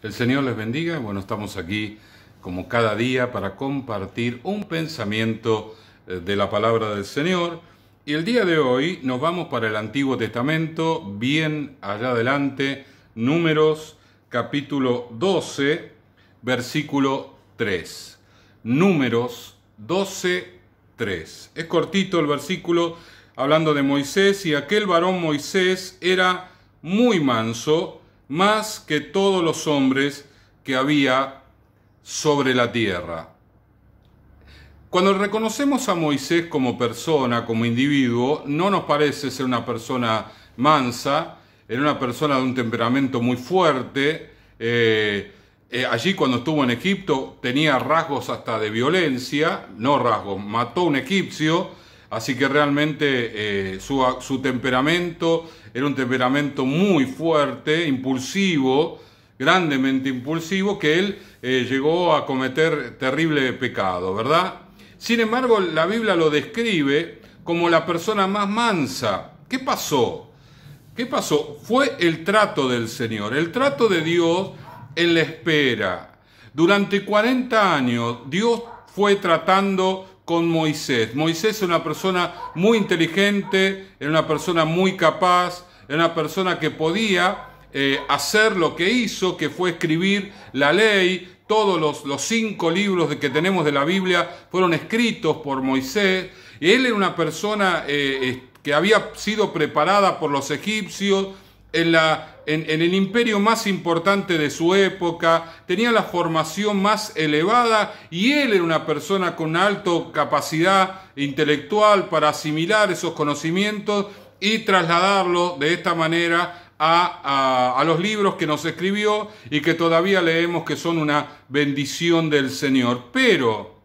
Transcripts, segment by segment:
El Señor les bendiga. Bueno, estamos aquí como cada día para compartir un pensamiento de la palabra del Señor. Y el día de hoy nos vamos para el Antiguo Testamento, bien allá adelante, Números capítulo 12, versículo 3. Números 12, 3. Es cortito el versículo hablando de Moisés, y aquel varón Moisés era muy manso, más que todos los hombres que había sobre la tierra. Cuando reconocemos a Moisés como persona, como individuo, no nos parece ser una persona mansa, era una persona de un temperamento muy fuerte. Allí cuando estuvo en Egipto tenía rasgos hasta de violencia, no rasgos, mató a un egipcio, así que realmente su temperamento era un temperamento muy fuerte, impulsivo, grandemente impulsivo, que él llegó a cometer terrible pecado, ¿verdad? Sin embargo, la Biblia lo describe como la persona más mansa. ¿Qué pasó? ¿Qué pasó? Fue el trato del Señor, el trato de Dios en la espera. Durante 40 años Dios fue tratando con Moisés. Moisés es una persona muy inteligente, era una persona muy capaz, era una persona que podía hacer lo que hizo, que fue escribir la ley. Todos los 5 libros que tenemos de la Biblia fueron escritos por Moisés. Y él era una persona que había sido preparada por los egipcios en el imperio más importante de su época, tenía la formación más elevada, y él era una persona con una alta capacidad intelectual para asimilar esos conocimientos y trasladarlos de esta manera a los libros que nos escribió y que todavía leemos, que son una bendición del Señor. Pero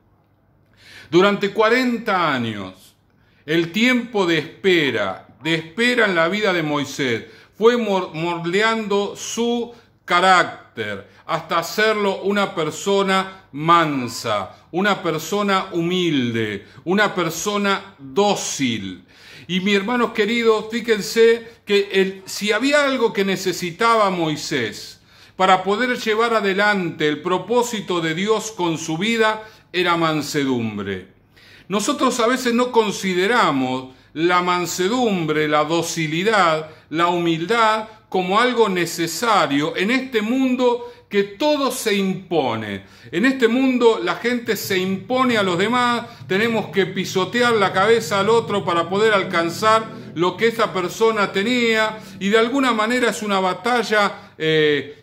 durante 40 años, el tiempo de espera en la vida de Moisés fue moldeando su carácter hasta hacerlo una persona mansa, una persona humilde, una persona dócil. Y mis hermanos queridos, fíjense que si había algo que necesitaba Moisés para poder llevar adelante el propósito de Dios con su vida, era mansedumbre. Nosotros a veces no consideramos la mansedumbre, la docilidad, la humildad como algo necesario en este mundo que todo se impone. En este mundo la gente se impone a los demás, tenemos que pisotear la cabeza al otro para poder alcanzar lo que esa persona tenía, y de alguna manera es una batalla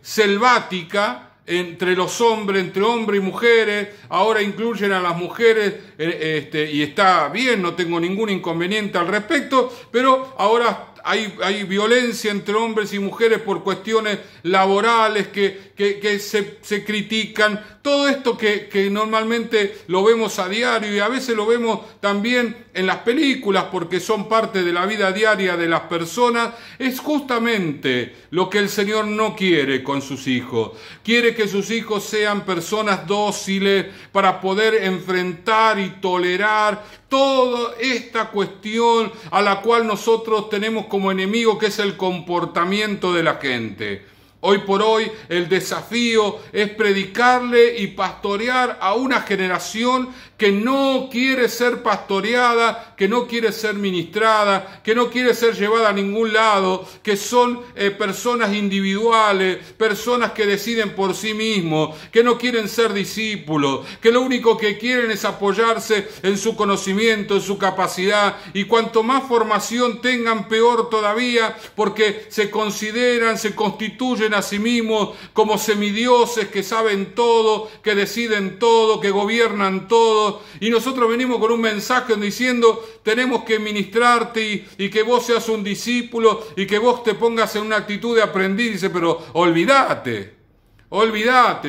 selvática entre los hombres, entre hombres y mujeres. Ahora incluyen a las mujeres, y está bien, no tengo ningún inconveniente al respecto, pero ahora hay violencia entre hombres y mujeres por cuestiones laborales que se critican. Todo esto que normalmente lo vemos a diario, y a veces lo vemos también en las películas porque son parte de la vida diaria de las personas, es justamente lo que el Señor no quiere con sus hijos. Quiere que sus hijos sean personas dóciles para poder enfrentar y tolerar toda esta cuestión a la cual nosotros tenemos como enemigo, que es el comportamiento de la gente. Hoy por hoy el desafío es predicarle y pastorear a una generación que no quiere ser pastoreada, que no quiere ser ministrada, que no quiere ser llevada a ningún lado, que son personas individuales, personas que deciden por sí mismos, que no quieren ser discípulos, que lo único que quieren es apoyarse en su conocimiento, en su capacidad, y cuanto más formación tengan, peor todavía, porque se consideran, se constituyen a sí mismos como semidioses que saben todo, que deciden todo, que gobiernan todo. Y nosotros venimos con un mensaje diciendo: tenemos que ministrarte y que vos seas un discípulo y que vos te pongas en una actitud de aprendiz. Dice, pero olvídate,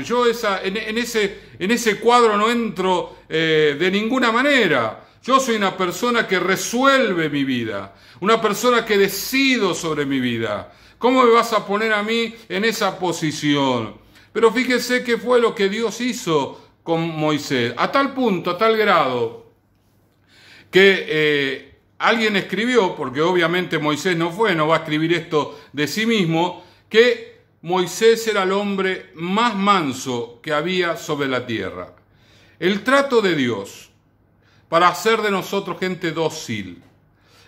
yo en ese cuadro no entro de ninguna manera. Yo soy una persona que resuelve mi vida, una persona que decido sobre mi vida. ¿Cómo me vas a poner a mí en esa posición? Pero fíjese qué fue lo que Dios hizo con Moisés, a tal punto, a tal grado, que alguien escribió, porque obviamente Moisés no va a escribir esto de sí mismo, que Moisés era el hombre más manso que había sobre la tierra. El trato de Dios para hacer de nosotros gente dócil.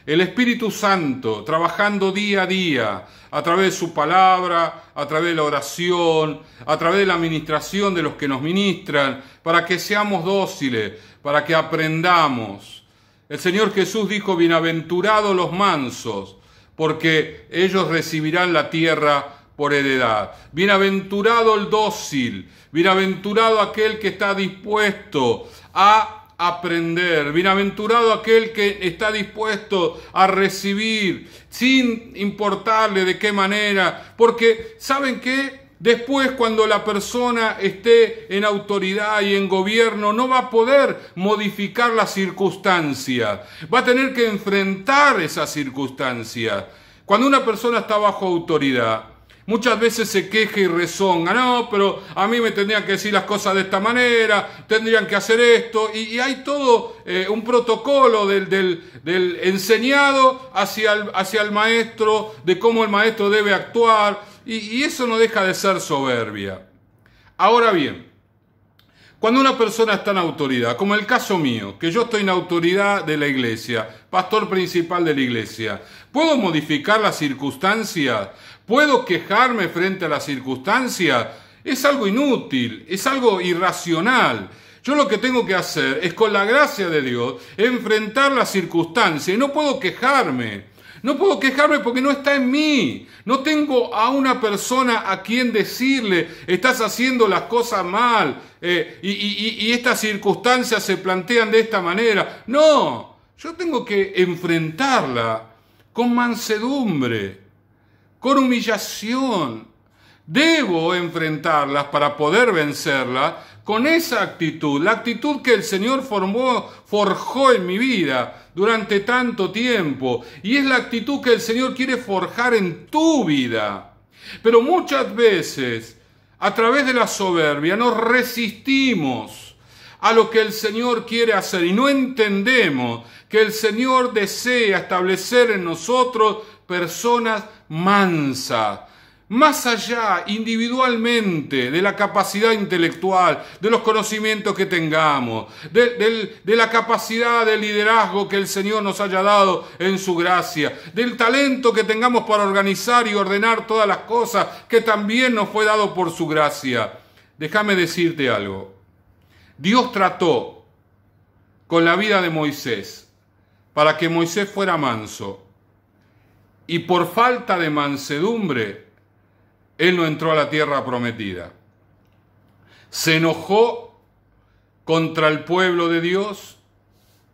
El Espíritu Santo trabajando día a día a través de su palabra, a través de la oración, a través de la administración de los que nos ministran, para que seamos dóciles, para que aprendamos. El Señor Jesús dijo, bienaventurados los mansos, porque ellos recibirán la tierra por heredad. Bienaventurado el dócil, bienaventurado aquel que está dispuesto a aprender, bienaventurado aquel que está dispuesto a recibir sin importarle de qué manera, porque ¿saben qué? Después, cuando la persona esté en autoridad y en gobierno, no va a poder modificar las circunstancias, va a tener que enfrentar esas circunstancias. Cuando una persona está bajo autoridad, muchas veces se queja y rezonga, no, pero a mí me tendrían que decir las cosas de esta manera, tendrían que hacer esto, y hay todo un protocolo del enseñado hacia el maestro, de cómo el maestro debe actuar, y eso no deja de ser soberbia. Ahora bien, cuando una persona está en autoridad, como el caso mío, que yo estoy en autoridad de la iglesia, pastor principal de la iglesia, ¿puedo modificar las circunstancias? ¿Puedo quejarme frente a las circunstancias? Es algo inútil, es algo irracional. Yo lo que tengo que hacer es, con la gracia de Dios, enfrentar las circunstancias, y no puedo quejarme. No puedo quejarme porque no está en mí. No tengo a una persona a quien decirle, estás haciendo las cosas mal, y estas circunstancias se plantean de esta manera. No, yo tengo que enfrentarla con mansedumbre, con humillación. Debo enfrentarlas para poder vencerlas con esa actitud, la actitud que el Señor forjó en mi vida durante tanto tiempo, y es la actitud que el Señor quiere forjar en tu vida. Pero muchas veces, a través de la soberbia, nos resistimos a lo que el Señor quiere hacer y no entendemos que el Señor desea establecer en nosotros personas mansas, más allá individualmente de la capacidad intelectual, de los conocimientos que tengamos, de la capacidad de liderazgo que el Señor nos haya dado en su gracia, del talento que tengamos para organizar y ordenar todas las cosas que también nos fue dado por su gracia. Déjame decirte algo. Dios trató con la vida de Moisés para que Moisés fuera manso, y por falta de mansedumbre él no entró a la tierra prometida. Se enojó contra el pueblo de Dios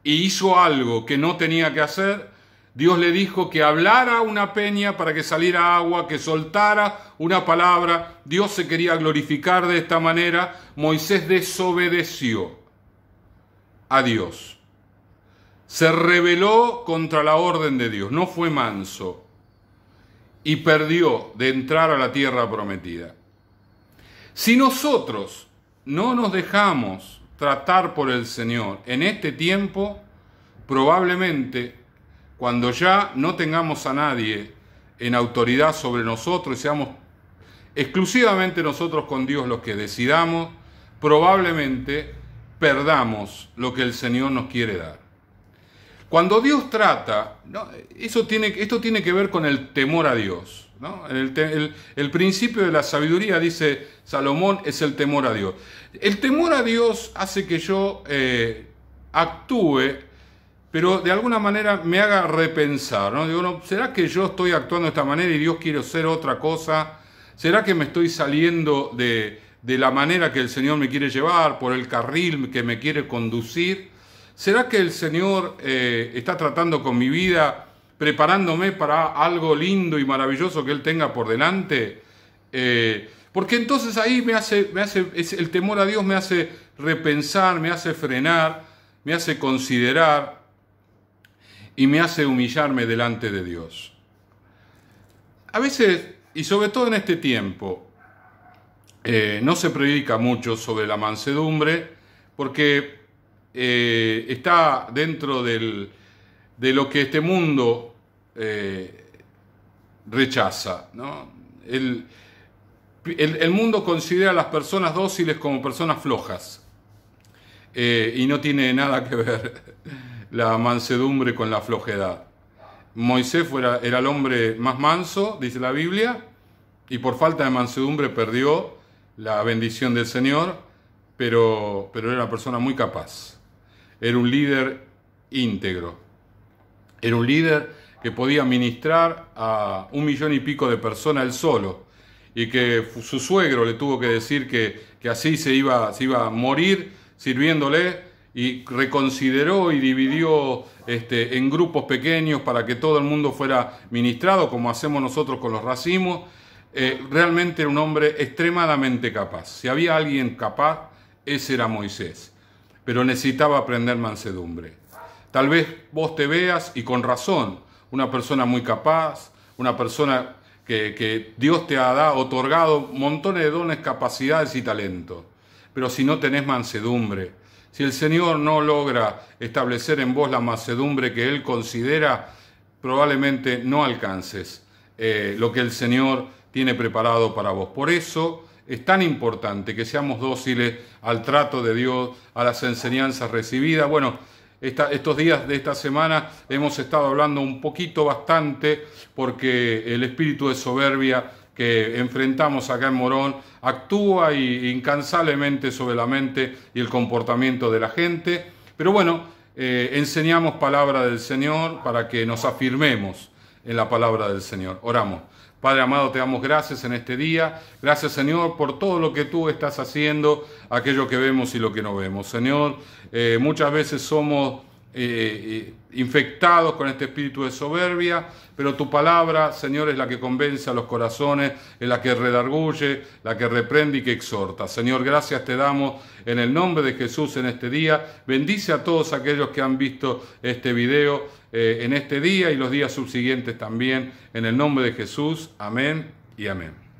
y hizo algo que no tenía que hacer. Dios le dijo que hablara una peña para que saliera agua, que soltara una palabra. Dios se quería glorificar de esta manera. Moisés desobedeció a Dios. Se rebeló contra la orden de Dios, no fue manso, y perdió de entrar a la tierra prometida. Si nosotros no nos dejamos tratar por el Señor en este tiempo, probablemente cuando ya no tengamos a nadie en autoridad sobre nosotros y seamos exclusivamente nosotros con Dios los que decidamos, probablemente perdamos lo que el Señor nos quiere dar. Cuando Dios trata, ¿no? Esto tiene que ver con el temor a Dios, ¿no? El principio de la sabiduría, dice Salomón, es el temor a Dios. El temor a Dios hace que yo actúe, pero de alguna manera me haga repensar, ¿no? Digo, no, ¿será que yo estoy actuando de esta manera y Dios quiere hacer otra cosa? ¿Será que me estoy saliendo de la manera que el Señor me quiere llevar, por el carril que me quiere conducir? ¿Será que el Señor está tratando con mi vida, preparándome para algo lindo y maravilloso que Él tenga por delante? Porque entonces ahí el temor a Dios me hace repensar, me hace frenar, me hace considerar y me hace humillarme delante de Dios. A veces, y sobre todo en este tiempo, no se predica mucho sobre la mansedumbre, porque está dentro de lo que este mundo rechaza, ¿no? El mundo considera a las personas dóciles como personas flojas, y no tiene nada que ver la mansedumbre con la flojedad. Moisés era el hombre más manso, dice la Biblia, y por falta de mansedumbre perdió la bendición del Señor, pero era una persona muy capaz. Era un líder íntegro. Era un líder que podía ministrar a 1,5 millones de personas él solo, y que su suegro le tuvo que decir que así se iba a morir sirviéndole, y reconsideró y dividió en grupos pequeños para que todo el mundo fuera ministrado, como hacemos nosotros con los racimos. Realmente era un hombre extremadamente capaz. Si había alguien capaz, ese era Moisés. Pero necesitaba aprender mansedumbre. Tal vez vos te veas, y con razón, una persona muy capaz, una persona que Dios te ha otorgado montones de dones, capacidades y talentos. Pero si no tenés mansedumbre, si el Señor no logra establecer en vos la mansedumbre que Él considera, probablemente no alcances lo que el Señor tiene preparado para vos. Por eso es tan importante que seamos dóciles al trato de Dios, a las enseñanzas recibidas. Bueno, estos días de esta semana hemos estado hablando un poquito, bastante, porque el espíritu de soberbia que enfrentamos acá en Morón actúa incansablemente sobre la mente y el comportamiento de la gente. Pero bueno, enseñamos palabra del Señor para que nos afirmemos en la palabra del Señor. Oramos. Padre amado, te damos gracias en este día. Gracias, Señor, por todo lo que tú estás haciendo, aquello que vemos y lo que no vemos. Señor, muchas veces somos infectados con este espíritu de soberbia, pero tu palabra, Señor, es la que convence a los corazones, es la que redarguye, la que reprende y que exhorta. Señor, gracias te damos en el nombre de Jesús en este día. Bendice a todos aquellos que han visto este video en este día y los días subsiguientes también, en el nombre de Jesús. Amén y amén.